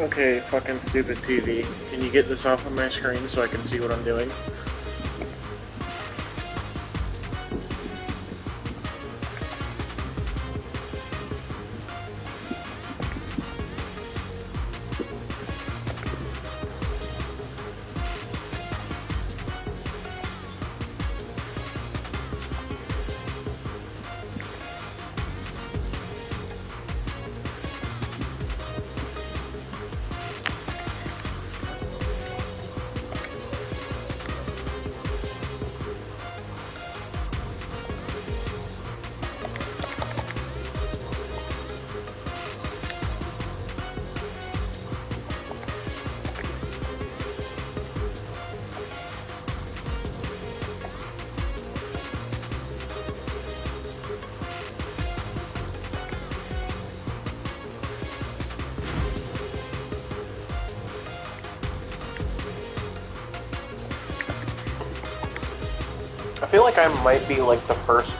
Okay, fucking stupid TV. Can you get this off of my screen so I can see what I'm doing? I feel like I might be like the first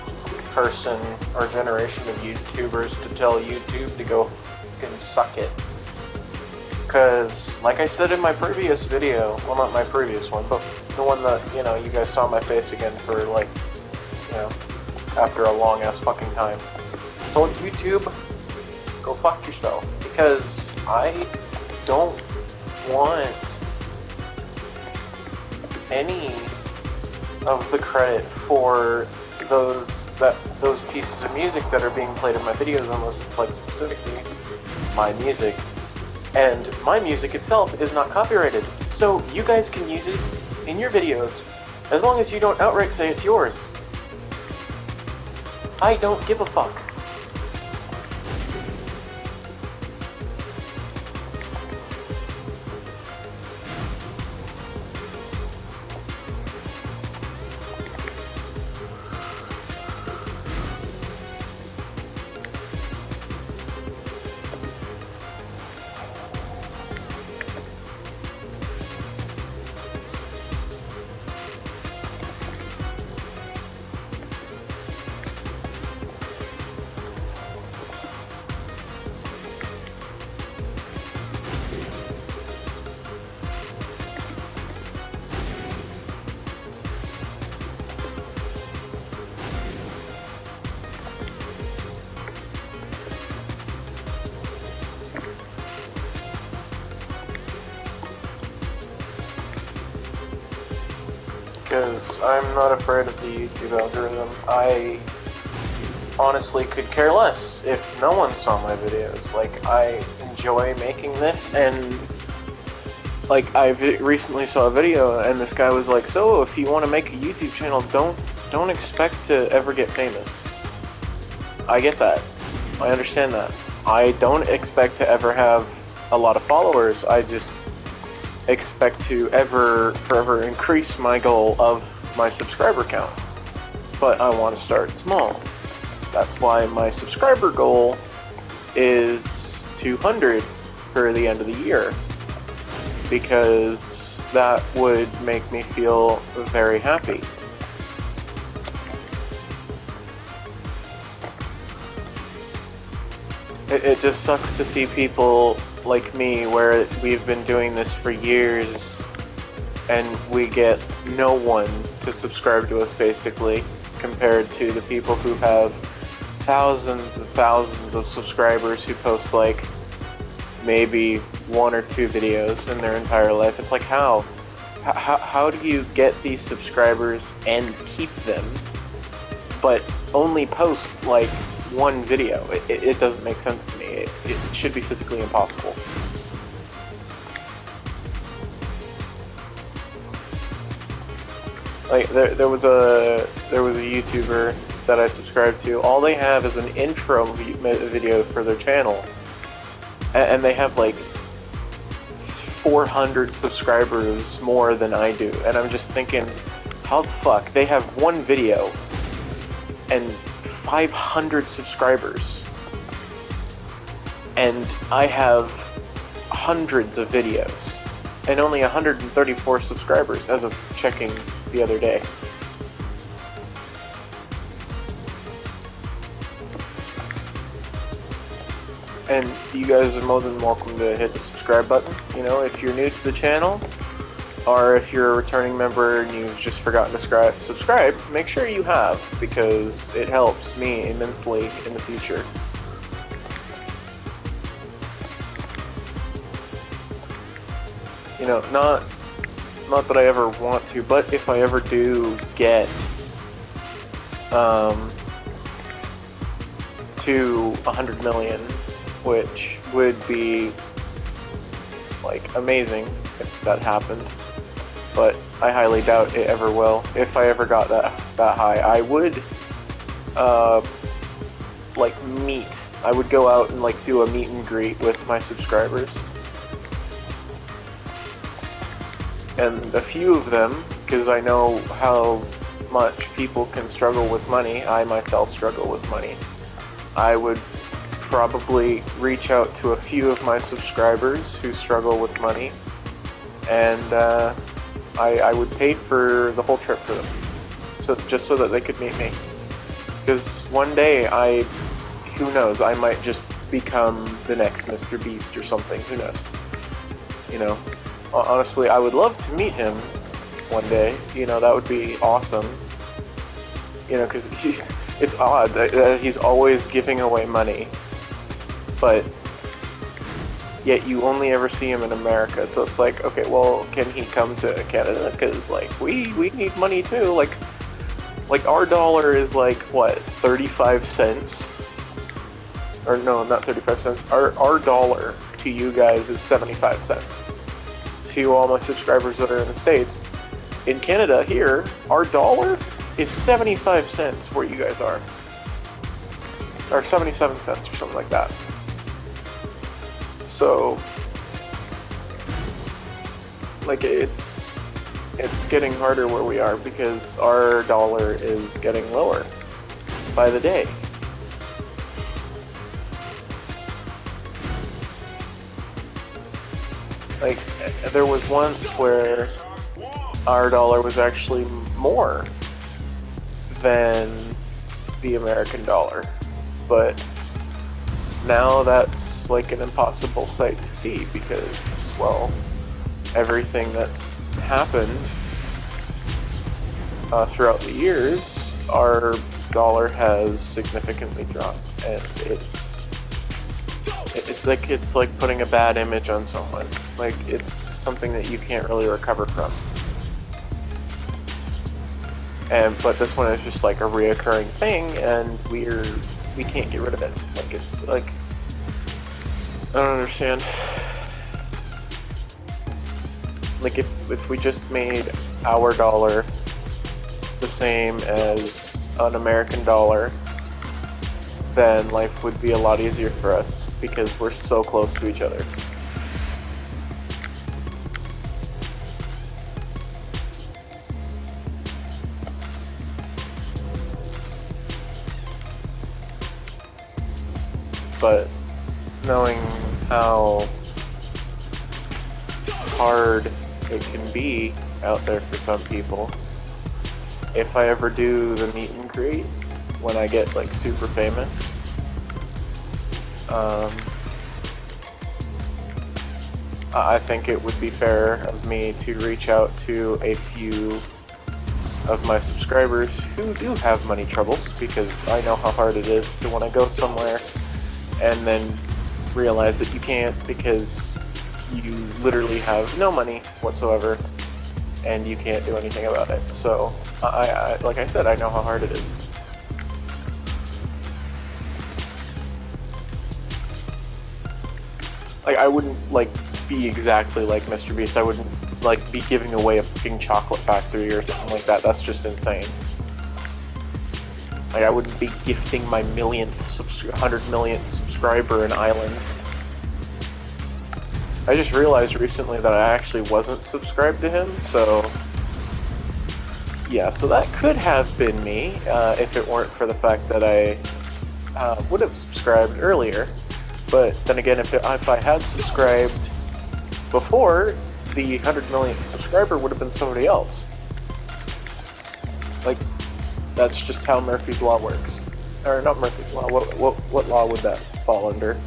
person or generation of YouTubers to tell YouTube to go fucking suck it. Because, like I said in my previous video, well, not my previous one, but the one that, you know, you guys saw my face again for, like, you know, after a long-ass fucking time. I told YouTube, go fuck yourself. Because I don't want any of the credit for those pieces of music that are being played in my videos, unless it's like specifically my music. And my music itself is not copyrighted, so you guys can use it in your videos as long as you don't outright say it's yours. I don't give a fuck. Because I'm not afraid of the YouTube algorithm. I honestly could care less if no one saw my videos. Like, I enjoy making this, and like, I recently saw a video and this guy was like, so if you want to make a YouTube channel, don't expect to ever get famous. I get that. I understand that. I don't expect to ever have a lot of followers. I just expect to forever increase my goal of my subscriber count. But I want to start small. That's why my subscriber goal is 200 for the end of the year. Because that would make me feel very happy. It just sucks to see people like me, where we've been doing this for years and we get no one to subscribe to us, basically, compared to the people who have thousands of subscribers who post like maybe 1 or 2 videos in their entire life. It's like, how do you get these subscribers and keep them, but only post like 1 video? It doesn't make sense to me. It should be physically impossible. Like, there was a YouTuber that I subscribed to. All they have is an intro video for their channel, and they have like 400 subscribers more than I do. And I'm just thinking, how the fuck? They have 1 video and 500 subscribers, and I have hundreds of videos and only 134 subscribers as of checking the other day. And you guys are more than welcome to hit the subscribe button. You know, if you're new to the channel, or if you're a returning member and you've just forgotten to subscribe, make sure you have, because it helps me immensely in the future. You know, not that I ever want to, but if I ever do get to 100 million, which would be like amazing if that happened, but I highly doubt it ever will. If I ever got that high, I would like I would go out and like do a meet and greet with my subscribers. And a few of them, because I know how much people can struggle with money, I myself struggle with money, I would probably reach out to a few of my subscribers who struggle with money, and I would pay for the whole trip for them, just so that they could meet me. Because one day, who knows, I might just become the next Mr. Beast or something, who knows, you know. Honestly, I would love to meet him one day, you know, that would be awesome, you know, because it's odd that he's always giving away money, but yet you only ever see him in America, so it's like, okay, well, can he come to Canada, because, like, we need money too, like our dollar is, like, what, 35 cents? Or no, not 35 cents, our dollar to you guys is 75 cents. To all my subscribers that are in the States, in Canada here, our dollar is 75 cents where you guys are. Or 77 cents or something like that. So, like, it's getting harder where we are because our dollar is getting lower by the day. Like, there was once where our dollar was actually more than the American dollar, but now that's like an impossible sight to see because, well, everything that's happened throughout the years, our dollar has significantly dropped, and it's like putting a bad image on someone. Like, it's something that you can't really recover from. But this one is just like a reoccurring thing, and we can't get rid of it. Like, it's like, I don't understand. Like, if we just made our dollar the same as an American dollar, then life would be a lot easier for us because we're so close to each other. But knowing how hard it can be out there for some people, if I ever do the meet and greet when I get like super famous, I think it would be fair of me to reach out to a few of my subscribers who do have money troubles, because I know how hard it is to want to go somewhere and then realize that you can't because you literally have no money whatsoever and you can't do anything about it. So, I like I said, I know how hard it is. Like, I wouldn't, like, be exactly like Mr. Beast. I wouldn't, like, be giving away a fucking chocolate factory or something like that. That's just insane. Like, I wouldn't be gifting my 100 millionth subscriber an island. I just realized recently that I actually wasn't subscribed to him, so... yeah, so that could have been me, if it weren't for the fact that I would have subscribed earlier. But then again, if I had subscribed before, the 100 millionth subscriber would have been somebody else. Like, that's just how Murphy's Law works. Or not Murphy's Law, what law would that fall under?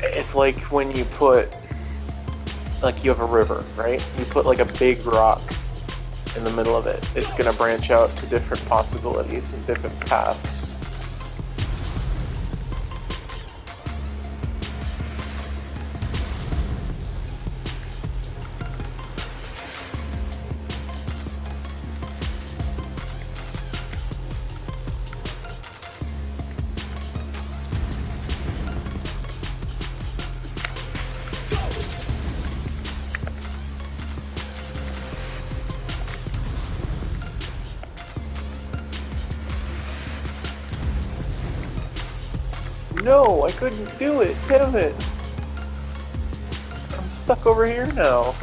It's like when you put, like you have a river, right? You put like a big rock in the middle of it. It's gonna branch out to different possibilities and different paths. No, I couldn't do it. Damn it. I'm stuck over here now.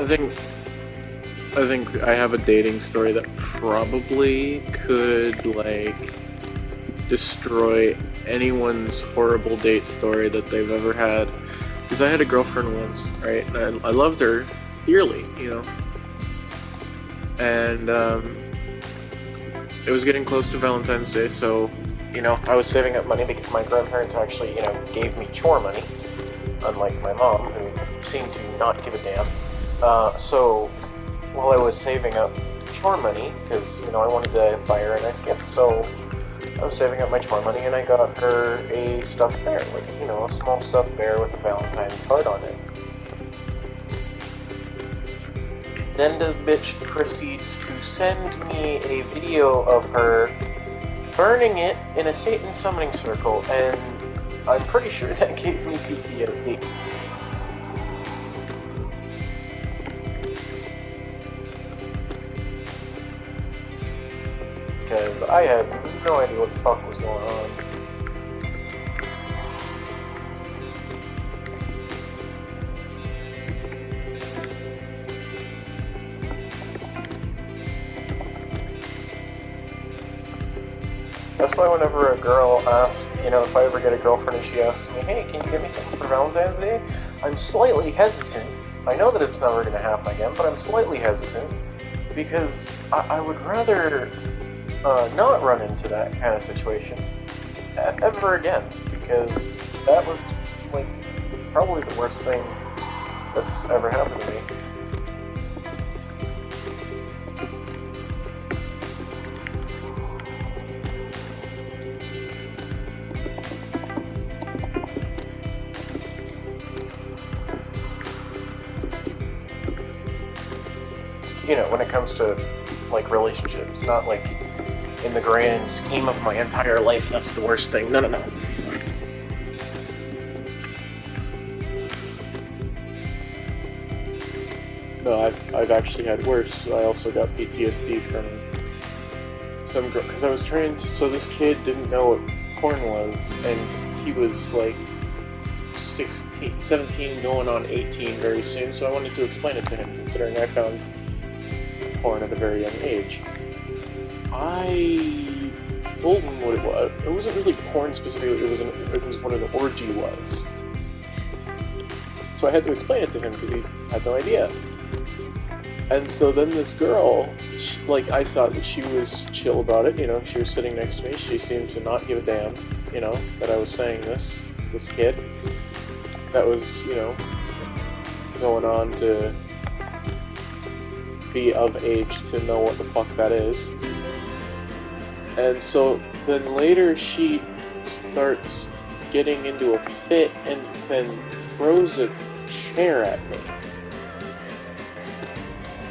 I think I have a dating story that probably could, like, destroy anyone's horrible date story that they've ever had. Because I had a girlfriend once, right? And I loved her dearly, you know? And, it was getting close to Valentine's Day, so, you know, I was saving up money because my grandparents actually, you know, gave me chore money, unlike my mom, who seemed to not give a damn. So, while I was saving up chore money, because, you know, I wanted to buy her a nice gift, so I was saving up my chore money and I got her a stuffed bear, like, you know, a small stuffed bear with a Valentine's heart on it. Then the bitch proceeds to send me a video of her burning it in a Satan summoning circle, and I'm pretty sure that gave me PTSD. Because I had no idea what the fuck was going on. That's why whenever a girl asks, you know, if I ever get a girlfriend and she asks me, hey, can you get me something for Valentine's Day? I'm slightly hesitant. I know that it's never going to happen again, but I'm slightly hesitant because I would rather not run into that kind of situation ever again, because that was, like, probably the worst thing that's ever happened to me. You know, when it comes to, like, relationships, not, like, in the grand scheme of my entire life, that's the worst thing. No. No, I've actually had worse. I also got PTSD from some girl, because I was trying to, so this kid didn't know what porn was, and he was, like, 17 going on 18 very soon, so I wanted to explain it to him, considering I found porn at a very young age. I told him what it was. It wasn't really porn specifically, it was what an orgy was. So I had to explain it to him because he had no idea. And so then this girl, like, I thought that she was chill about it, you know, she was sitting next to me, she seemed to not give a damn, you know, that I was saying this kid that was, you know, going on to be of age to know what the fuck that is. And so then later she starts getting into a fit and then throws a chair at me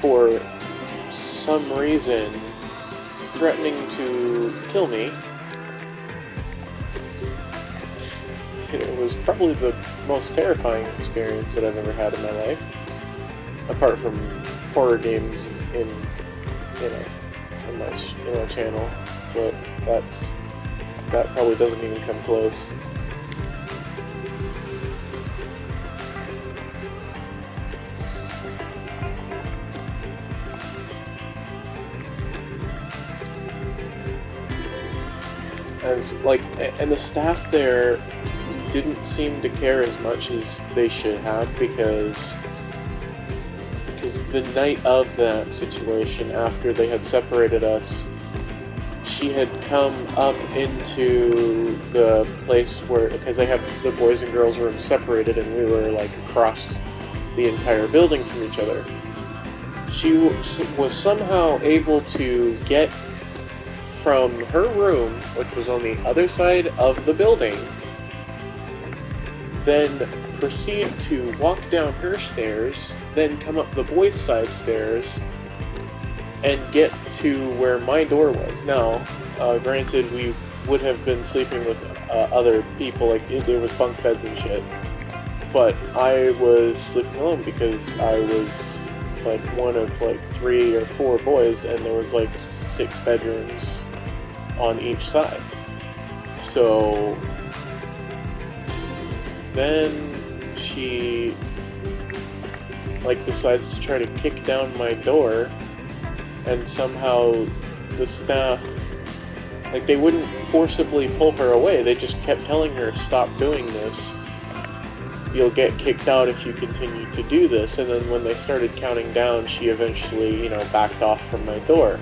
for some reason, threatening to kill me. It was probably the most terrifying experience that I've ever had in my life, apart from horror games in my channel, but that probably doesn't even come close. And the staff there didn't seem to care as much as they should have, because the night of that situation, after they had separated us, she had come up into the place where, because they have the boys and girls room separated and we were, like, across the entire building from each other. She was somehow able to get from her room, which was on the other side of the building, then proceed to walk down her stairs, then come up the boys' side stairs, and get to where my door was. Now, granted, we would have been sleeping with other people, like, there was bunk beds and shit, but I was sleeping alone because I was, like, one of, like, 3 or 4 boys, and there was, like, 6 bedrooms on each side. So then she like, decides to try to kick down my door, and somehow the staff, like, they wouldn't forcibly pull her away, they just kept telling her, stop doing this. You'll get kicked out if you continue to do this. And then when they started counting down, she eventually, backed off from my door.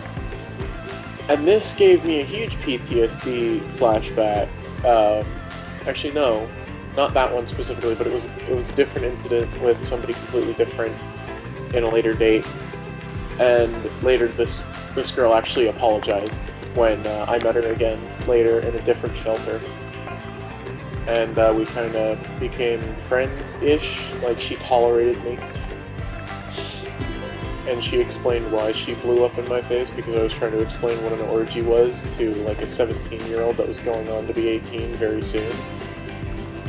And this gave me a huge PTSD flashback. Actually, no, not that one specifically, but it was a different incident with somebody completely different in a later date. And later, this girl actually apologized when I met her again later in a different shelter. And we kind of became friends-ish, like, she tolerated me. And she explained why she blew up in my face, because I was trying to explain what an orgy was to, like, a 17-year-old that was going on to be 18 very soon.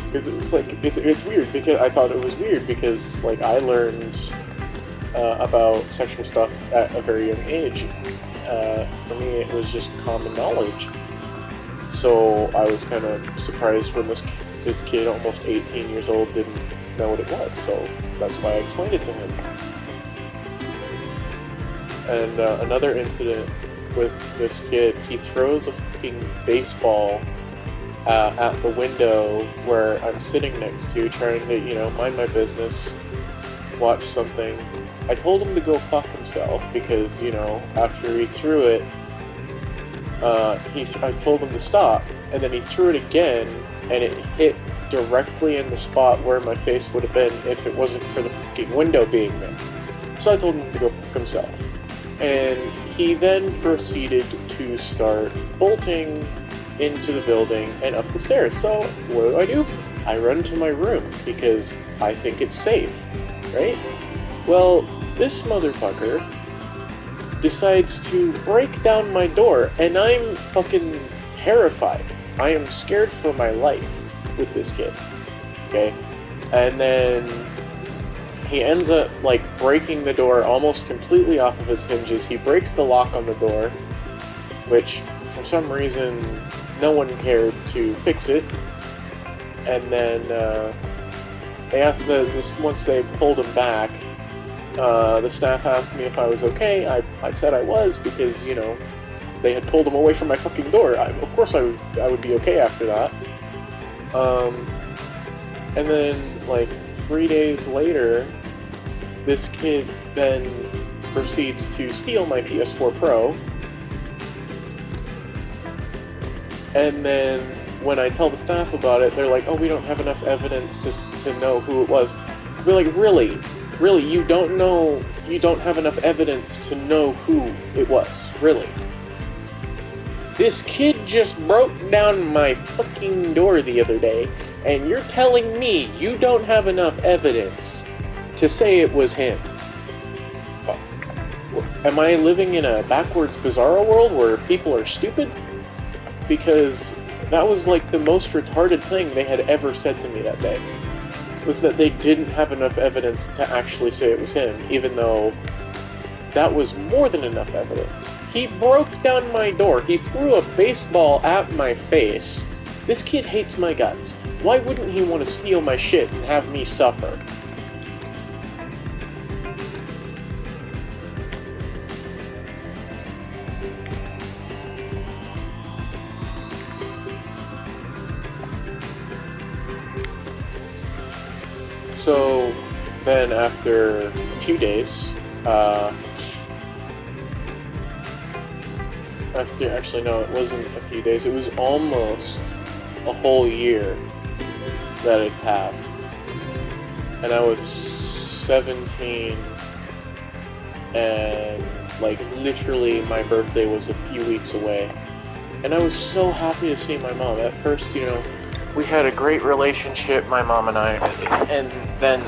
Because it's, like, it's weird, because I thought it was weird, because, like, I learned about sexual stuff at a very young age. For me, it was just common knowledge. So I was kind of surprised when this kid, almost 18 years old, didn't know what it was. So that's why I explained it to him. And another incident with this kid, he throws a fucking baseball at the window where I'm sitting next to, trying to, mind my business, watch something. I told him to go fuck himself because, after he threw it, I told him to stop, and then he threw it again, and it hit directly in the spot where my face would have been if it wasn't for the fucking window being there. So I told him to go fuck himself. And he then proceeded to start bolting into the building and up the stairs. So what do? I run to my room because I think it's safe, right? Well, this motherfucker decides to break down my door, and I'm fucking terrified. I am scared for my life with this kid, okay? And then he ends up, like, breaking the door almost completely off of his hinges. He breaks the lock on the door, which, for some reason, no one cared to fix it. And then, they asked once they pulled him back, the staff asked me if I was okay. I said I was because, they had pulled him away from my fucking door. Of course I would be okay after that. And then, like, 3 days later, this kid then proceeds to steal my PS4 Pro. And then, when I tell the staff about it, they're like, oh, we don't have enough evidence to know who it was. We're like, really? Really, you don't have enough evidence to know who it was, really? This kid just broke down my fucking door the other day, and you're telling me you don't have enough evidence to say it was him? Am I living in a backwards, bizarro world where people are stupid? Because that was like the most retarded thing they had ever said to me that day. Was that they didn't have enough evidence to actually say it was him, even though that was more than enough evidence. He broke down my door. He threw a baseball at my face. This kid hates my guts. Why wouldn't he want to steal my shit and have me suffer? So then after a few days, actually no, it wasn't a few days, it was almost a whole year that had passed. And I was 17, and like literally my birthday was a few weeks away. And I was so happy to see my mom. At first, we had a great relationship, my mom and I, and then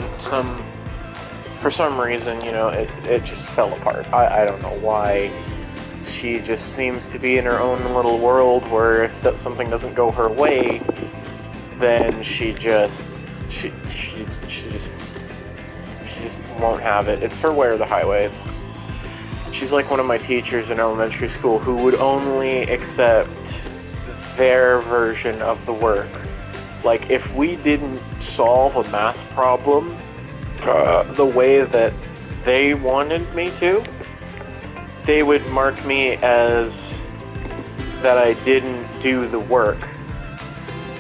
for some reason, it just fell apart. I don't know why. She just seems to be in her own little world where if something doesn't go her way, then she just won't have it. It's her way or the highway. She's like one of my teachers in elementary school who would only accept their version of the work. Like, if we didn't solve a math problem the way that they wanted me to, they would mark me as that I didn't do the work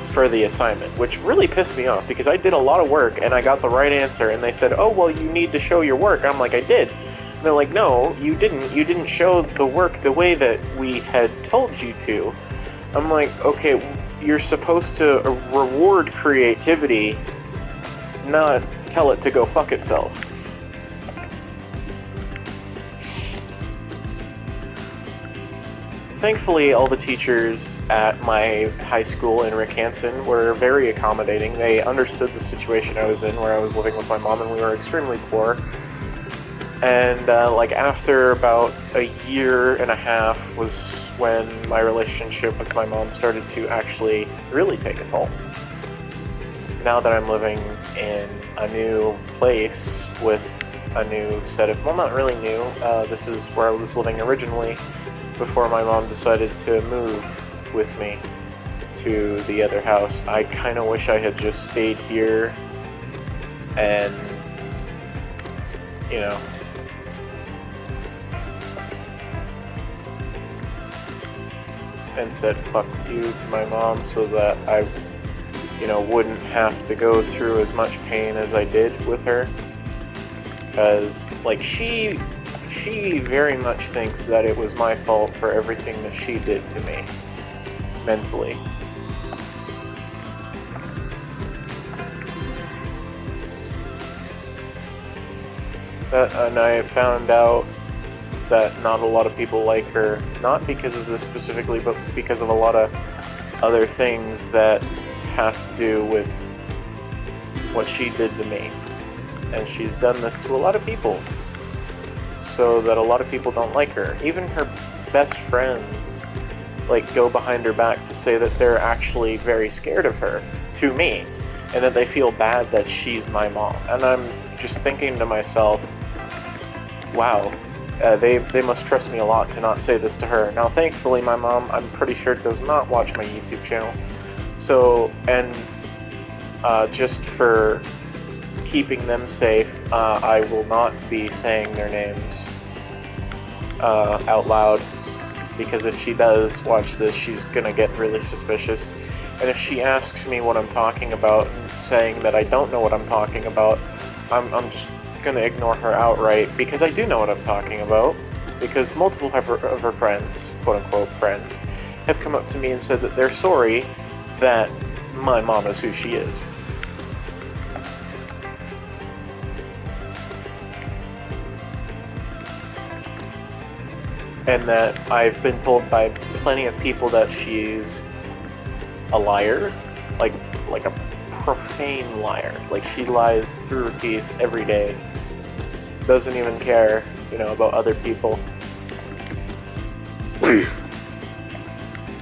for the assignment, which really pissed me off because I did a lot of work and I got the right answer and they said, oh, well, you need to show your work. I'm like, I did. And they're like, no, you didn't. You didn't show the work the way that we had told you to. I'm like, okay, you're supposed to reward creativity, not tell it to go fuck itself. Thankfully, all the teachers at my high school in Rick Hansen were very accommodating. They understood the situation I was in, where I was living with my mom and we were extremely poor. And after about a year and a half was when my relationship with my mom started to actually really take a toll. Now that I'm living in a new place with a new set of, well, not really new, this is where I was living originally before my mom decided to move with me to the other house. I kind of wish I had just stayed here and, you know, and said fuck you to my mom so that I, wouldn't have to go through as much pain as I did with her. Because, she very much thinks that it was my fault for everything that she did to me, mentally. And I found out that not a lot of people like her, not because of this specifically, but because of a lot of other things that have to do with what she did to me. And she's done this to a lot of people, so that a lot of people don't like her. Even her best friends, go behind her back to say that they're actually very scared of her, to me, and that they feel bad that she's my mom. And I'm just thinking to myself, wow, they must trust me a lot to not say this to her. Now, thankfully, my mom, I'm pretty sure, does not watch my YouTube channel. So, and just for keeping them safe, I will not be saying their names out loud, because if she does watch this, she's gonna get really suspicious. And if she asks me what I'm talking about and saying that I don't know what I'm talking about, I'm just gonna ignore her outright, because I do know what I'm talking about, because multiple of her friends, quote-unquote friends, have come up to me and said that they're sorry that my mom is who she is. And that I've been told by plenty of people that she's a liar, like a profane liar. She lies through her teeth every day. Doesn't even care, about other people.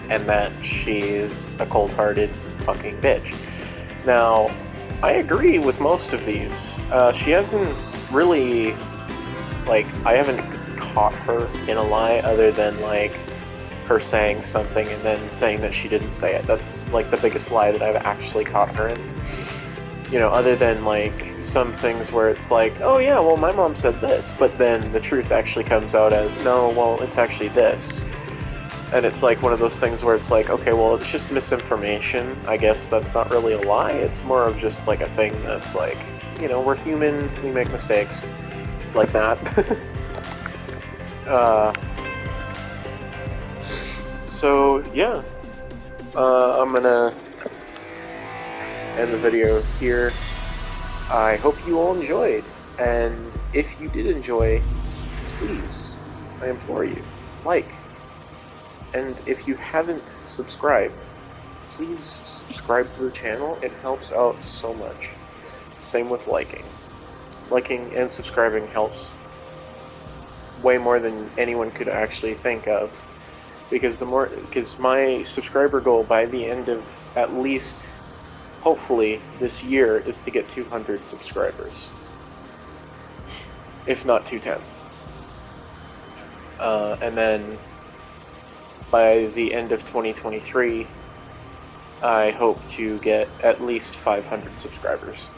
And that she's a cold-hearted fucking bitch. Now, I agree with most of these. She hasn't really, I haven't caught her in a lie other than, her saying something and then saying that she didn't say it. That's, the biggest lie that I've actually caught her in. Other than, some things where it's oh yeah, well, my mom said this, but then the truth actually comes out as, no, well, it's actually this. And it's one of those things where it's okay, well, it's just misinformation. I guess that's not really a lie. It's more of just, a thing that's we're human, we make mistakes. Like that. So, yeah. I'm gonna end the video here. I hope you all enjoyed, and if you did enjoy, please, I implore you, like. And if you haven't subscribed, please subscribe to the channel. It helps out so much. Same with liking. Liking and subscribing helps way more than anyone could actually think of. Because my subscriber goal by the end of at least, hopefully, this year is to get 200 subscribers. If not 210. And then by the end of 2023, I hope to get at least 500 subscribers.